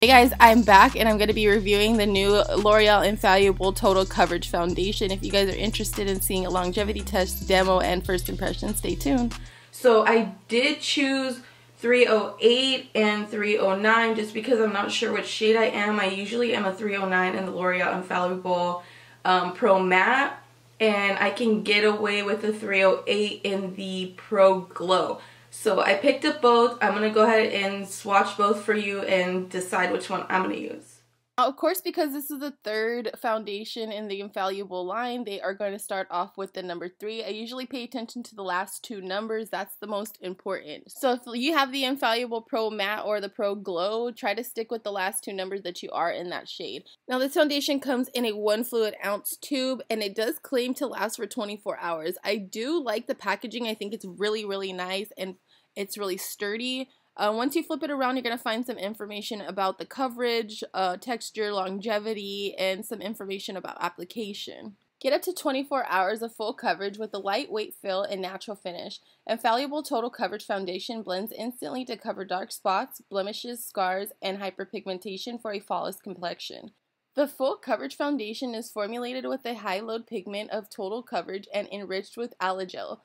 Hey guys, I'm back and I'm going to be reviewing the new L'Oreal Infallible Total Coverage Foundation. If you guys are interested in seeing a longevity test, demo, and first impression, stay tuned. So I did choose 308 and 309 just because I'm not sure which shade I am. I usually am a 309 in the L'Oreal Infallible Pro Matte, and I can get away with the 308 in the Pro Glow. So I picked up both. I'm going to go ahead and swatch both for you and decide which one I'm going to use. Of course, because this is the third foundation in the Infallible line, they are going to start off with the number 3. I usually pay attention to the last 2 numbers. That's the most important. So if you have the Infallible Pro Matte or the Pro Glow, try to stick with the last 2 numbers that you are in that shade. Now this foundation comes in a 1 fluid ounce tube and it does claim to last for 24 hours. I do like the packaging. I think it's really nice and it's really sturdy. Once you flip it around, you're going to find some information about the coverage, texture, longevity, and some information about application. Get up to 24 hours of full coverage with a lightweight fill and natural finish. Infallible Total Coverage Foundation blends instantly to cover dark spots, blemishes, scars, and hyperpigmentation for a flawless complexion. The full coverage foundation is formulated with a high-load pigment of total coverage and enriched with Alliagel.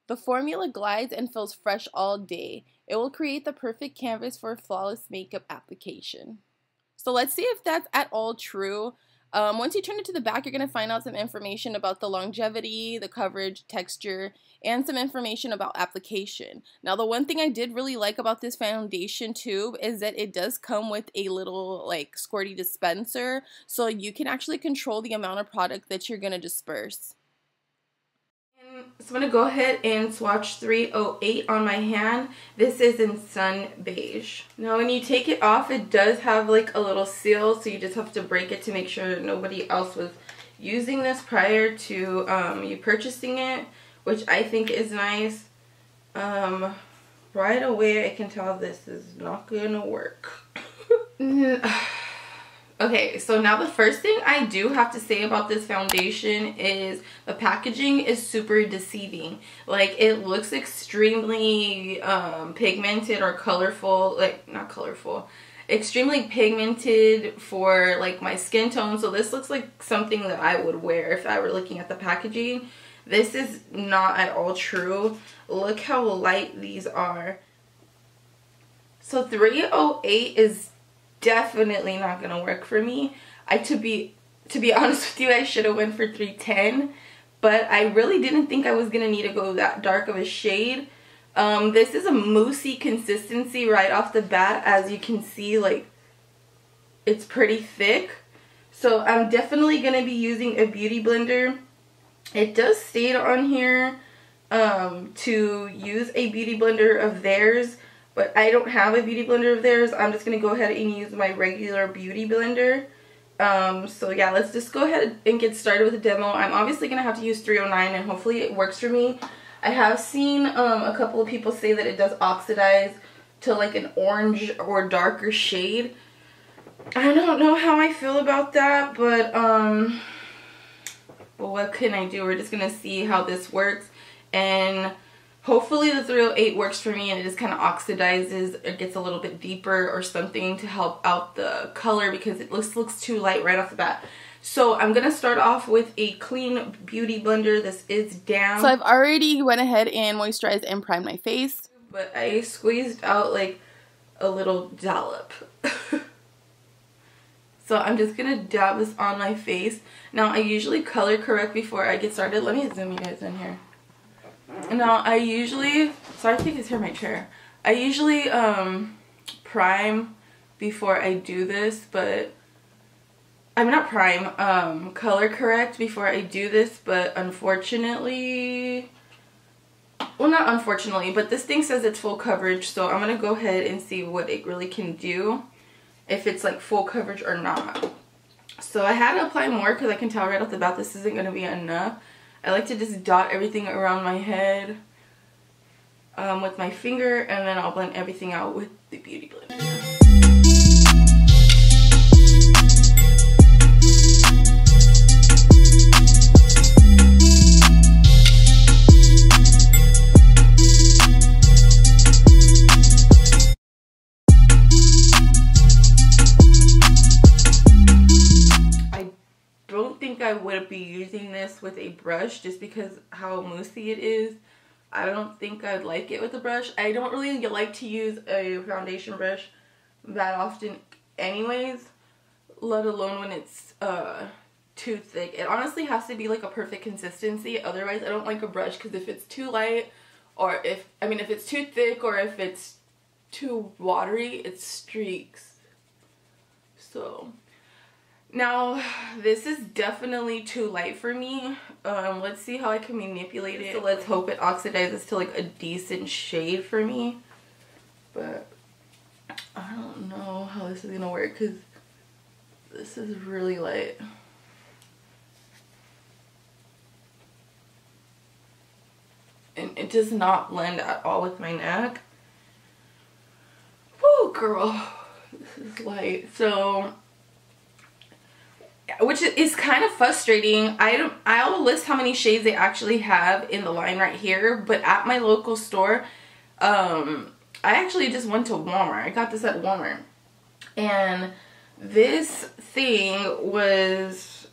The formula glides and feels fresh all day. It will create the perfect canvas for a flawless makeup application. So let's see if that's at all true. Once you turn it to the back, you're going to find out some information about the longevity, the coverage, texture, and some information about application. Now, the one thing I did really like about this foundation tube is that it does come with a little like squirty dispenser, so you can actually control the amount of product that you're going to disperse. So I'm going to go ahead and swatch 308 on my hand. This is in Sun Beige. Now when you take it off, it does have like a little seal, so you just have to break it to make sure that nobody else was using this prior to you purchasing it, which I think is nice. Right away I can tell this is not going to work. Okay, so now the first thing I do have to say about this foundation is the packaging is super deceiving. Like, it looks extremely pigmented or colorful, like, not colorful, extremely pigmented for like my skin tone. So this looks like something that I would wear if I were looking at the packaging. This is not at all true. Look how light these are. So 308 is definitely not gonna work for me. To be honest with you, I should have went for 310, but I really didn't think I was gonna need to go that dark of a shade. This is a moussey consistency right off the bat. As you can see, like, it's pretty thick. So I'm definitely gonna be using a beauty blender. It does state on here to use a beauty blender of theirs, but I don't have a beauty blender of theirs. I'm just going to go ahead and use my regular beauty blender. So yeah, let's just go ahead and get started with the demo. I'm obviously going to have to use 309 and hopefully it works for me. I have seen a couple of people say that it does oxidize to like an orange or darker shade. I don't know how I feel about that, but what can I do? We're just going to see how this works, and hopefully the 308 works for me and it just kind of oxidizes, it gets a little bit deeper or something to help out the color, because it looks too light right off the bat. So I'm going to start off with a clean beauty blender. This is down. So I've already went ahead and moisturized and primed my face, but I squeezed out like a little dollop. So I'm just going to dab this on my face. Now I usually color correct before I get started. Let me zoom you guys in here. Now I usually, sorry if you guys hear my chair, I usually prime before I do this, but I'm not prime, color correct before I do this, but unfortunately, well, not unfortunately, but this thing says it's full coverage, so I'm going to go ahead and see what it really can do, if it's like full coverage or not. So I had to apply more because I can tell right off the bat this isn't going to be enough. I like to just dot everything around my head with my finger, and then I'll blend everything out with the beauty blender. think I would be using this with a brush just because how moussey it is. I don't think I'd like it with a brush. I don't really like to use a foundation brush that often anyways, let alone when it's too thick. It honestly has to be like a perfect consistency, otherwise I don't like a brush, because if it's too light, or if it's too thick, or if it's too watery, it streaks. So now this is definitely too light for me. Let's see how I can manipulate it. So let's hope it oxidizes to like a decent shade for me, but I don't know how this is gonna work because this is really light. And it does not blend at all with my neck. Whoa, girl, this is light. So, which is kind of frustrating. I'll list how many shades they actually have in the line right here, but at my local store, I actually just went to Walmart. I got this at Walmart, and this thing was,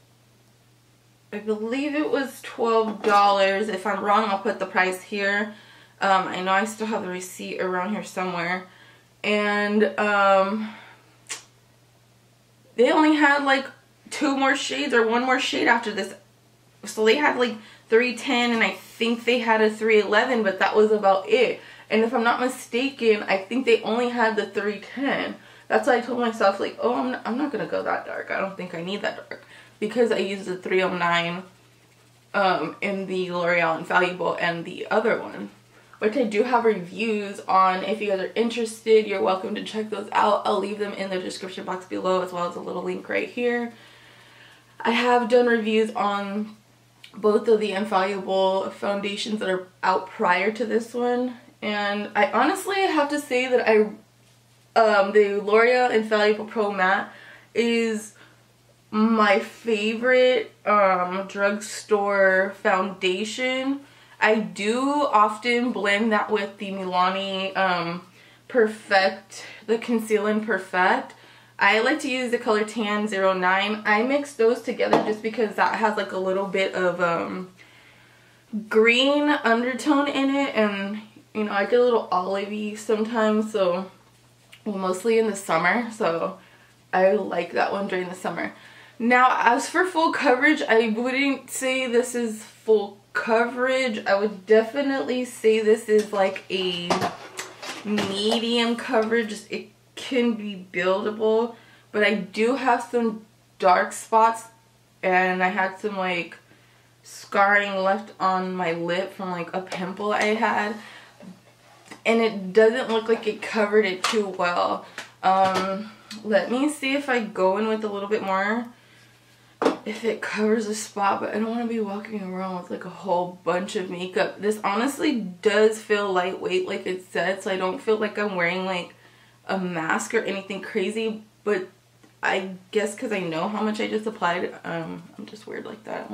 I believe it was $12. If I'm wrong, I'll put the price here. I know I still have the receipt around here somewhere. And they only had like 2 more shades or 1 more shade after this. So they had like 310, and I think they had a 311, but that was about it. And if I'm not mistaken, I think they only had the 310. That's why I told myself, like, oh, I'm not gonna go that dark. I don't think I need that dark, because I used the 309 in the L'Oreal Infallible and the other one, which I do have reviews on. If you guys are interested, you're welcome to check those out. I'll leave them in the description box below, as well as a little link right here. I have done reviews on both of the Infallible foundations that are out prior to this one, and I honestly have to say that the L'Oreal Infallible Pro Matte is my favorite drugstore foundation. I do often blend that with the Milani Perfect, the Conceal and Perfect. I like to use the color Tan 09. I mix those together just because that has like a little bit of green undertone in it, and you know, I get a little olivey sometimes, so, well, mostly in the summer, so I like that one during the summer. Now, as for full coverage, I wouldn't say this is full coverage. I would definitely say this is like a medium coverage. It can be buildable, but I do have some dark spots, and I had some like scarring left on my lip from like a pimple I had, and it doesn't look like it covered it too well. Let me see if I go in with a little bit more, if it covers a spot, but I don't want to be walking around with like a whole bunch of makeup. This honestly does feel lightweight like it said, so I don't feel like I'm wearing like a mask or anything crazy, but I guess because I know how much I just applied, I'm just weird like that.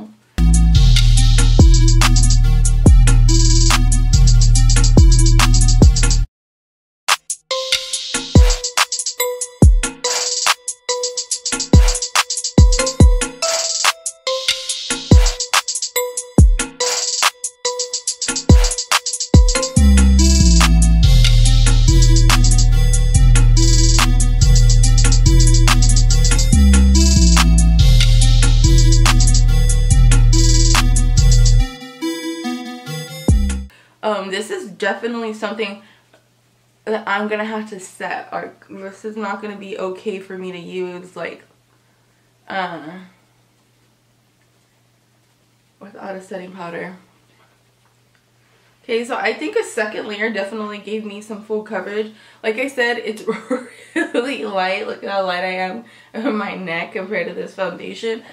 This is definitely something that I'm gonna have to set, or this is not gonna be okay for me to use like without a setting powder. Okay, so I think a second layer definitely gave me some full coverage. Like I said, it's really light. Look at how light I am on my neck compared to this foundation.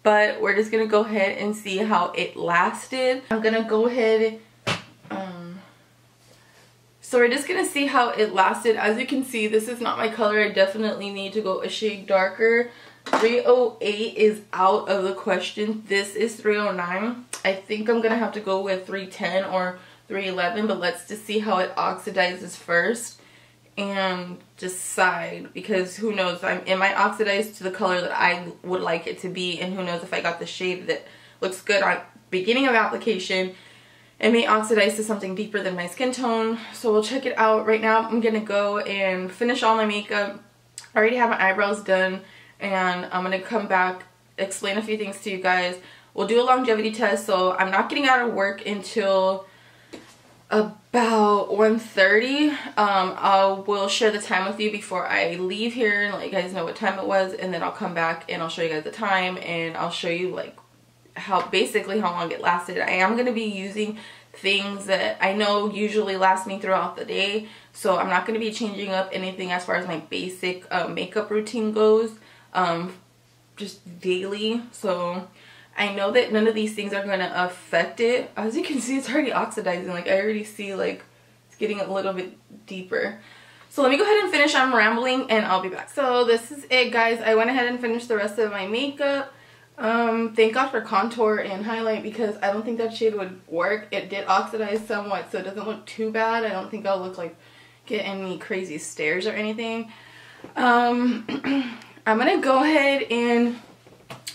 But we're just gonna go ahead and see how it lasted. I'm gonna go ahead. So we're just gonna see how it lasted. As you can see, this is not my color. I definitely need to go a shade darker. 308 is out of the question. This is 309. I think I'm gonna have to go with 310 or 311, but let's just see how it oxidizes first. and decide, because who knows, it might oxidize to the color that I would like it to be, and who knows if I got the shade that looks good on beginning of application, it may oxidize to something deeper than my skin tone. So we'll check it out. Right now I'm gonna go and finish all my makeup. I already have my eyebrows done, and I'm gonna come back, explain a few things to you guys. We'll do a longevity test. So I'm not getting out of work until about 1:30. I will share the time with you before I leave here and let you guys know what time it was, and then I'll come back and I'll show you guys the time, and I'll show you like basically how long it lasted. I am going to be using things that I know usually last me throughout the day, so I'm not going to be changing up anything as far as my basic makeup routine goes, just daily. So I know that none of these things are going to affect it. As you can see, it's already oxidizing. Like, I already see like it's getting a little bit deeper. So let me go ahead and finish. I'm rambling and I'll be back. So this is it, guys. I went ahead and finished the rest of my makeup. Thank God for contour and highlight, because I don't think that shade would work. It did oxidize somewhat, so it doesn't look too bad. I don't think I'll look like get any crazy stares or anything. I'm gonna go ahead and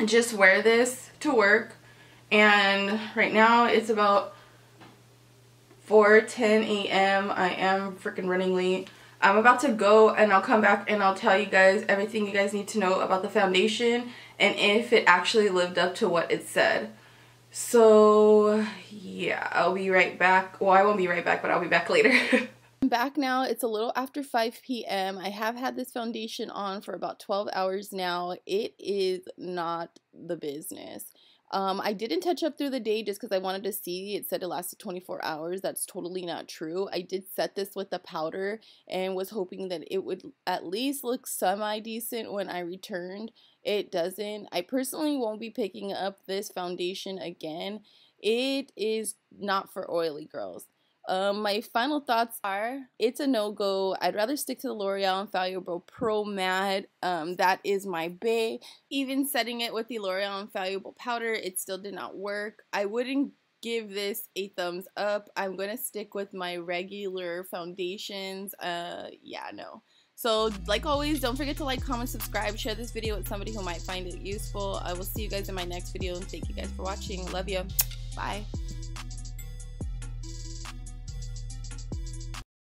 just wear this to work, and right now it's about 4:10 a.m. I am freaking running late. I'm about to go, and I'll come back and I'll tell you guys everything you guys need to know about the foundation and if it actually lived up to what it said. So yeah, I'll be right back. Well, I won't be right back, but I'll be back later. I'm back now. It's a little after 5 p.m. I have had this foundation on for about 12 hours now. It is not the business. I didn't touch up through the day just because I wanted to see. It said it lasted 24 hours. That's totally not true. I did set this with the powder and was hoping that it would at least look semi-decent when I returned. It doesn't. I personally won't be picking up this foundation again. It is not for oily girls. My final thoughts are, it's a no-go. I'd rather stick to the L'Oreal Infallible Pro Matte. That is my bae. Even setting it with the L'Oreal Infallible powder, it still did not work. I wouldn't give this a thumbs up. I'm gonna stick with my regular foundations. Yeah, no. So, like always, don't forget to like, comment, subscribe, share this video with somebody who might find it useful. I will see you guys in my next video, and thank you guys for watching. Love you. Bye.